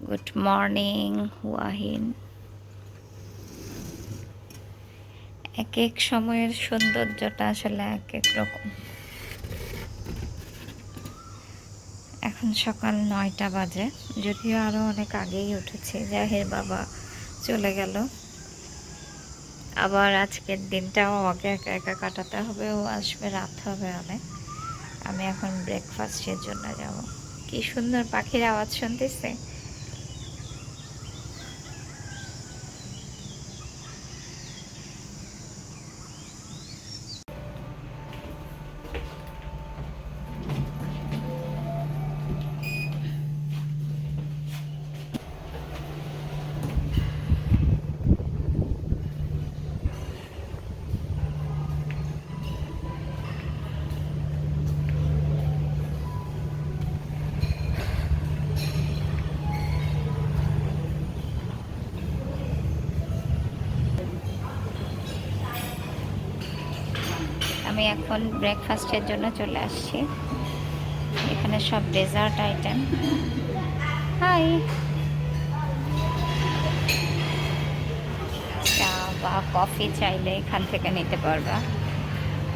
Good morning ওয়াহিন। এক এক সময়ের সৌন্দর্যটা আসলে এক এক রকম। এখন সকাল 9টা বাজে, যদিও আরও অনেক আগেই উঠেছি। জাহের বাবা চলে গেল, আবার আজকের দিনটাও আমাকে একা একা কাটাতে হবে। ও আসবে, রাত হবে অনেক। আমি এখন ব্রেকফাস্টের জন্য যাব। কি সুন্দর পাখির আওয়াজ শুনতেছে। আমি এখন ব্রেকফাস্টের জন্য চলে আসছি। এখানে সব ডেজার্ট আইটেম। হাই, চা বা কফি চাইলে এখান থেকে নিতে পারবা।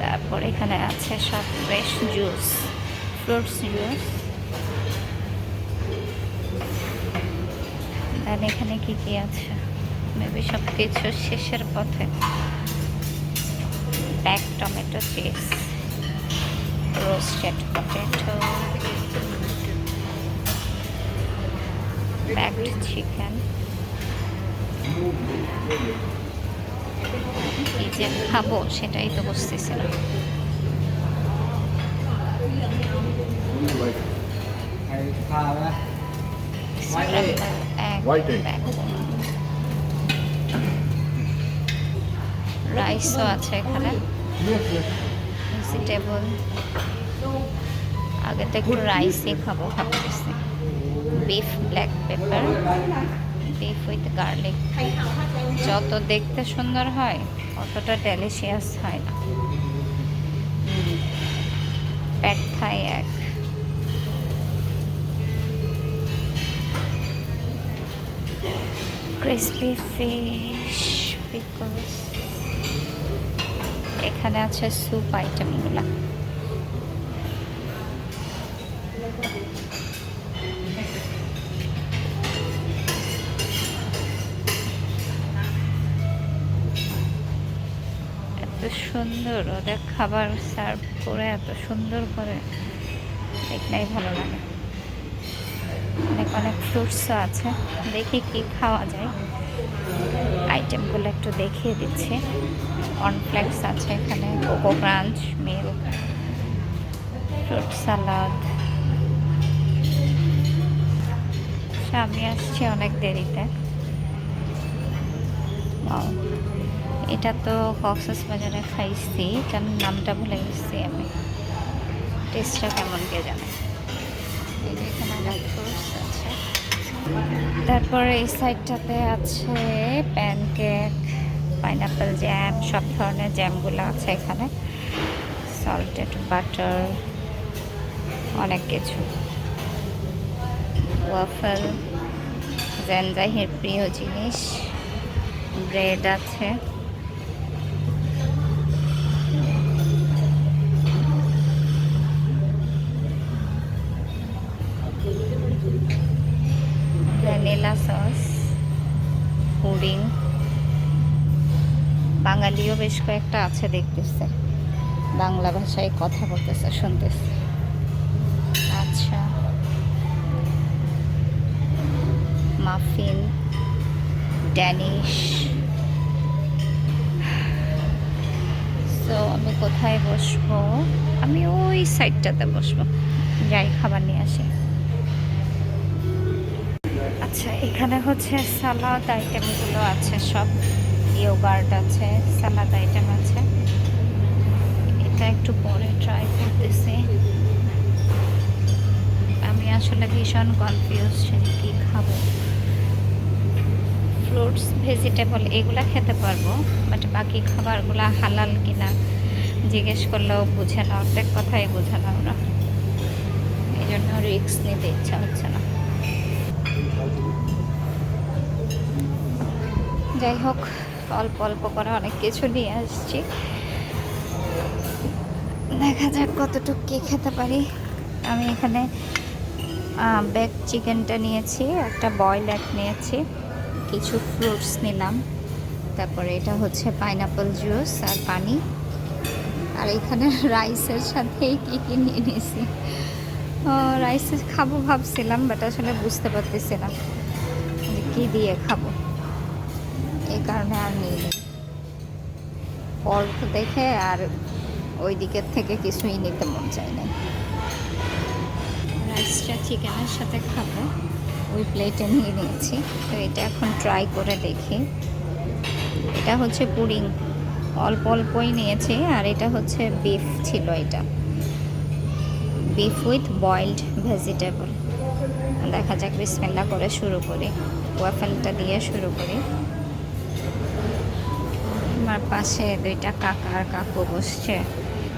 তারপর এখানে আছে সব ফ্রেশ জুস, ফ্রুটস জুস। আর এখানে কি কি আছে মেবি সব কিছু শেষের পথে। Pack tomato chips, roasted potato, packed chicken. কি যে খাবো সেটাই তো বুঝতেছি না। রাইসও আছে এখানে, ভেজিটেবল। আগে তো একটু রাইসই খাবো ভাবতেছি। Beef black pepper, beef with garlic. যত দেখতে সুন্দর হয় অতটা ডেলিশিয়াস হয় না। প্যাড থাই এক, ক্রিসপি ফিশ পিকলস। এখানে আছে স্যুপ আইটেমগুলো। এত সুন্দর ওদের খাবার সার্ভ করে, এত সুন্দর করে, দেখলেই ভালো লাগে। অনেক অনেক ফ্রুটসও আছে। দেখি কি খাওয়া যায়। আইটেমগুলো একটু দেখিয়ে দিচ্ছি। কর্নফ্লেক্স আছে এখানে, কোকো ক্রাঞ্চ, মিল্ক, ফ্রুট সালাদ। আমি আসছি অনেক দেরিতে। এটা তো কক্সবাজারে খাইছি, কারণ নামটা ভুলে গেছি আমি। টেস্টটা কেমন কে জানে। এখানে অনেক ফ্রুটস আছে। তারপরে এই সাইডটাতে আছে প্যানকেক, পাইনাপেল জ্যাম, সব ধরনের জ্যামগুলো আছে এখানে। সল্টেড বাটার, অনেক কিছু। ওয়াফল, জাহির প্রিয় জিনিস। ব্রেড আছে। Vanilla sauce, pudding. বাঙালিও বেশ কয়েকটা আছে দেখতেছে, বাংলা ভাষায় কথা বলতেছে, শুনতেছে। আচ্ছা, মাফিন, ড্যানিশ। তো আমি কোথায় বসবো? আমি ওই সাইডটাতে বসবো, যাই খাবার নিয়ে আসি। আচ্ছা, এখানে হচ্ছে সালাদ আইটেমগুলো আছে সব। ইয়োগার্ট আছে, সালাদ আইটেম আছে। এটা একটু পরে ট্রাই করতেছি। আমি আসলে ভীষণ কনফিউজ কি খাবো। ফ্রুটস, ভেজিটেবল এগুলা খেতে পারবো, বাট বাকি খাবারগুলো হালাল কিনা জিজ্ঞেস করলেও বুঝে না, অর্ধেক কথাই বোঝে না ওরা। এই জন্য রিস্ক নিতে ইচ্ছা হচ্ছে না। যাই হোক, অল্প অল্প করে অনেক কিছু নিয়ে আসছি, দেখা যাক কতটুকু কী খেতে পারি। আমি এখানে বেক চিকেনটা নিয়েছি, একটা বয়েল এগ নিয়েছি, কিছু ফ্রুটস নিলাম, তারপরে এটা হচ্ছে পাইনাপল জুস আর পানি, আর এখানে রাইসের সাথে কী কী নিয়ে নিয়েছি। রাইস খাবো ভাবছিলাম, বাট আসলে বুঝতে পারতেছিলাম যে কী দিয়ে খাবো, এই কারণে আর নিয়ে নিই। পর্ক দেখে আর ওই দিকের থেকে কিছুই নিতে মন চায় না। রাইসটা চিকেনের সাথে খাবো, ওই প্লেটে নিয়ে নিয়েছি। তো এটা এখন ট্রাই করে দেখি। এটা হচ্ছে পুডিং, অল্প অল্পই নিয়েছি, আর এটা হচ্ছে বিফ ছিল, এটা বিফ উইথ বয়েলড ভেজিটেবল। দেখা যাক, বিসমিল্লাহ করে শুরু করি, ওয়াফেলটা দিয়ে শুরু করি। আমার পাশে দুইটা কাকা আর কাকু বসছে,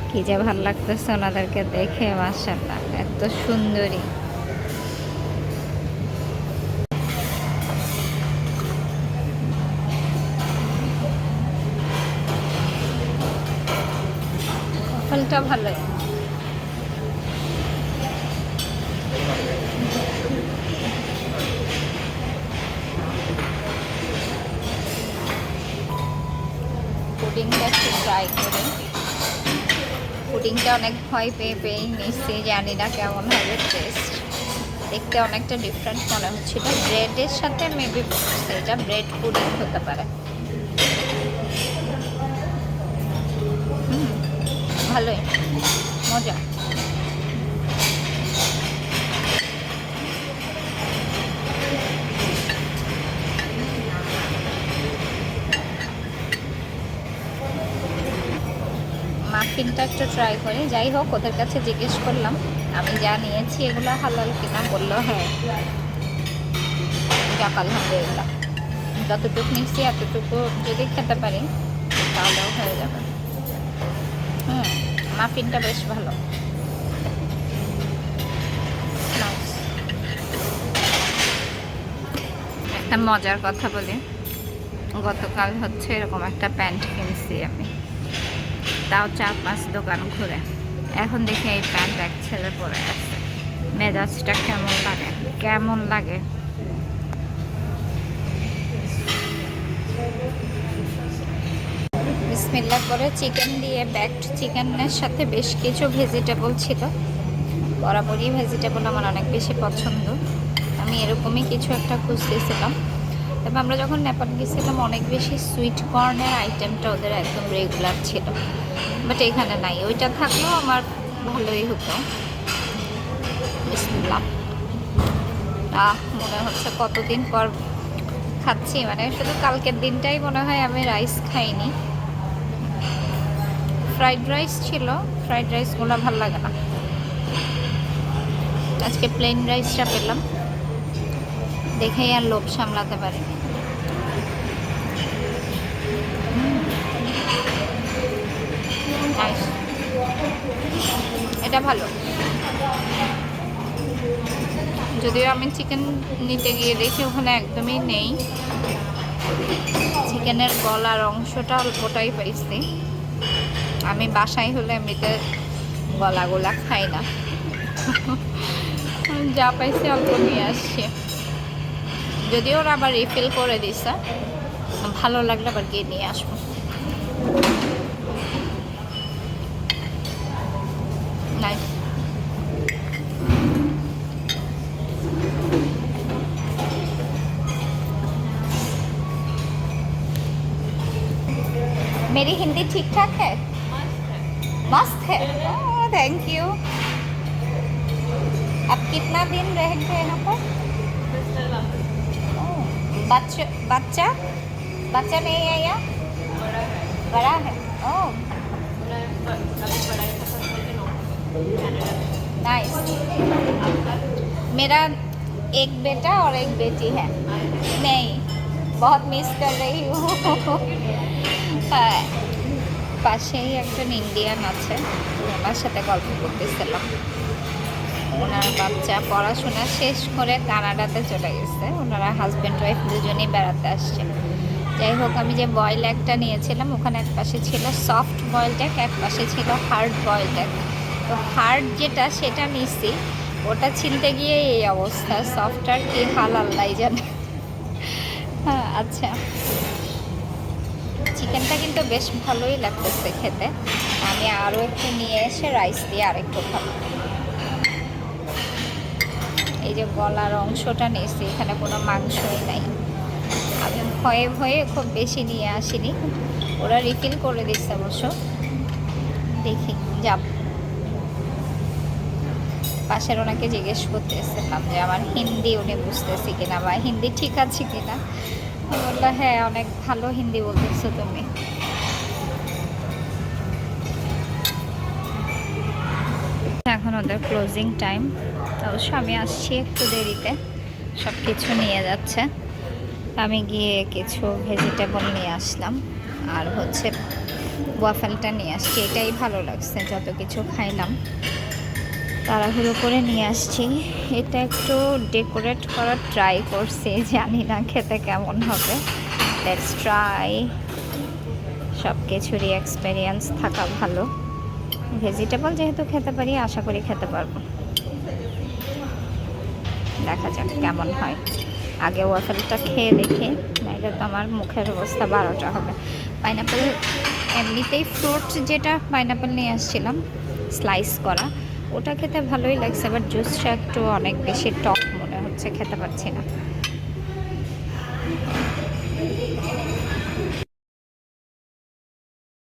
কি যে ভালো লাগতেছে ওনাদেরকে দেখে, মাশাআল্লাহ এত সুন্দরী। ফলটা ভালোই। পুডিংটা একটু ট্রাই করি। পুডিংটা অনেক ভয় পেয়েই নিচ্ছি, জানি না কেমন হবে টেস্ট। দেখতে অনেকটা ডিফারেন্ট মনে হচ্ছিল, ব্রেডের সাথে মেবি পড়ছে, এটা ব্রেড পুডিং হতে পারে। ভালোই, মজা। মাফিনটা একটু ট্রাই করি। যাই হোক, ওদের কাছে জিজ্ঞেস করলাম আমি যা নিয়েছি এগুলো হালাল কিনা, বললো হ্যাঁ। যাক আলহামদুলিল্লাহ, যতটুকু নিচ্ছি এতটুকু যদি খেতে পারি তাহলেও হয়ে যাবে। মাফিনটা বেশ ভালো। একটা মজার কথা বলি, গতকাল হচ্ছে এরকম একটা প্যান্ট কিনছি আমি, তাও 4-5 দোকান ঘুরে। এখন দেখি এই প্যান্ট এক ছেলে পরে আছে, মেজাজটা কেমন লাগে কেমন লাগে। বিসমিল্লাহ করে চিকেন দিয়ে, ব্যাকড চিকেনের সাথে বেশ কিছু ভেজিটেবল ছিল। বরাবরই ভেজিটেবল আমার অনেক বেশি পছন্দ, আমি এরকমই কিছু একটা খুঁজতেছিলাম। তবে আমরা যখন নেপাল গেছিলাম অনেক বেশি সুইট কর্নের আইটেমটা ওদের একদম রেগুলার ছিল, বাট এখানে নাই। ওইটা থাকলেও আমার ভালোই হতো। বিসমিল্লাহ। মনে হচ্ছে কতদিন পর খাচ্ছি, মানে শুধু কালকের দিনটাই মনে হয় আমি রাইস খাইনি। ফ্রাইড রাইস ছিল, ফ্রাইড রাইসগুলো ভালো লাগে না, আজকে প্লেন রাইসটা পেলাম, দেখেই আর লোভ সামলাতে পারি। এটা ভালো, যদিও আমি চিকেন নিতে গিয়ে দেখি ওখানে একদমই নেই, চিকেনের গলার অংশটা অল্পটাই পাইছি। আমি বাসায় হলে এমনিতে গলাগুলা খাই না, যা পাইছি অল্প নিয়ে আসছি। যদিও ওরা আবার রিফিল করে দিছে, ভালো লাগলে আবার গিয়ে নিয়ে আসবো। নাইস। मेरी हिंदी ठीक ठाक है? मस्त है। Thank you. अब कितना दिन रह गए यहाँ पर? बच्चा बच्चा बच्चा नहीं है या बड़ा है? Oh nice. मेरा एक बेटा और एक बेटी है। नहीं, बहुत मिस कर रही हूँ। পাশেই একজন ইন্ডিয়ান আছে, ওনার সাথে গল্প করতেছিলাম। ওনার বাচ্চা পড়াশোনা শেষ করে কানাডাতে চলে গেছে, ওনারা হাজব্যান্ড ওয়াইফ দুজনেই বেড়াতে আসছে। যাই হোক, আমি যে বয়েল একটা নিয়েছিলাম ওখানে এক পাশে ছিল সফট বয়েলড এগ, এক পাশে ছিল হার্ড বয়েলড এগ। তো হার্ড যেটা সেটা নিচ্ছি, ওটা ছিলতে গিয়ে এই অবস্থা। সফট আর কি হাল আল্লাহ জানে। হ্যাঁ আচ্ছা, চিকেনটা কিন্তু বেশ ভালোই লাগতেছে খেতে। আমি আরও একটু নিয়ে এসে রাইস দিয়ে আরেকটু খাবো। এই যে গলার অংশটা নিয়েছি, এখানে কোনো মাংসই নাই। আমি ভয়ে ভয়ে খুব বেশি নিয়ে আসিনি, ওরা রিফিল করে দিচ্ছে অবশ্য। দেখি যাব। পাশের ওনাকে জিজ্ঞেস করতেছিলাম যে আমার হিন্দি উনি বুঝতেছি কিনা বা হিন্দি ঠিক আছে কিনা। বললো হ্যাঁ অনেক ভালো হিন্দি বলতেছো তুমি। এখন ওদের ক্লোজিং টাইম, অবশ্য আমি আসছি একটু দেরিতে, সব কিছু নিয়ে যাচ্ছে। আমি গিয়ে কিছু ভেজিটেবল নিয়ে আসলাম, আর হচ্ছে ওয়াফেলটা নিয়ে আসছি। এটাই ভালো লাগছে, যত কিছু খাইলাম তাড়াহুড়ো করে নিয়ে আসছি। এটা একটু ডেকোরেট করার ট্রাই করছি, জানি না খেতে কেমন হবে। Let's try. সব কিছুরই এক্সপেরিয়েন্স থাকা ভালো। ভেজিটেবল যেহেতু খেতে পারি, আশা করি খেতে পারবো। দেখা যাক কেমন হয়। আগে ওয়াফেলটা খেয়ে দেখি, নাইলে তো আমার মুখের অবস্থা 12টা হবে। পাইনাপেল এমনিতেই ফ্রুটস, যেটা পাইনাপেল নিয়ে আসছিলাম স্লাইস করা, ওটা খেতে ভালোই লাগছে, বাট জুসটা একটু অনেক বেশি টক মনে হচ্ছে, খেতে পারছি না।